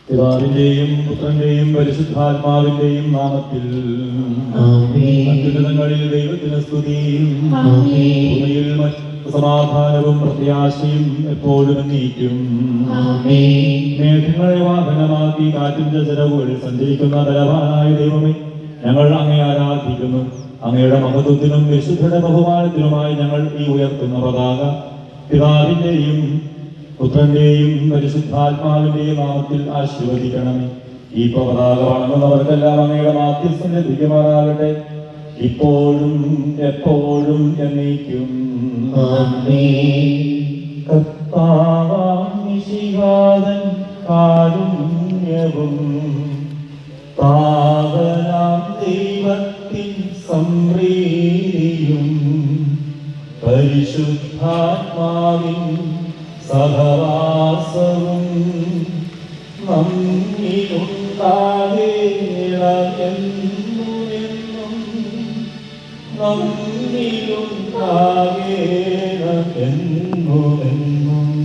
പിതാവിന്റെയും പുത്രന്റെയും പരിശുദ്ധാത്മാവിന്റെയും നാമത്തിൽ അത്യുന്നതങ്ങളിൽ ദൈവത്തിന് സ്തുതിയും ഭൂമിയിൽ സമാധാനവും പ്രത്യാശയും എപ്പോഴും എന്നേക്കും. മേഘങ്ങളെ വാഹനമാക്കി കാറ്റിന്റെ ചിറകുകളിൽ സഞ്ചരിക്കുന്ന ബലവാനായ ദൈവമേ, ഞങ്ങൾ അങ്ങേ ആരാധിക്കുന്നു. അങ്ങയുടെ മഹത്വത്തിനും വിശുദ്ധയുടെ ബഹുമാനത്തിനുമായി ഞങ്ങൾ ഈ ഉയർത്തുന്ന പതാക പിതാവിന്റെയും പുത്രന്റെയും പരിശുദ്ധാത്മാവിന്റെയും നാമത്തിൽ ആശീർവദിക്കണമേ. ഈ പതാക വണങ്ങുന്നവർക്കെല്ലാം അങ്ങയുടെ മാധ്യസ്ഥം ലഭിക്കുമാറാകട്ടെ, ഇപ്പോഴും എപ്പോഴും എന്നേക്കും. കർത്താവാം മിശിഹാതൻ കാരുണ്യവും പാവനാം ദൈവത്തിൻ സംപ്രീതിയും പരിശുദ്ധാത്മാവിൻ സഹവാസവും നമ്മിലുണ്ടാകേണമെന്നും നമ്മിലുണ്ടാകേണമെന്നും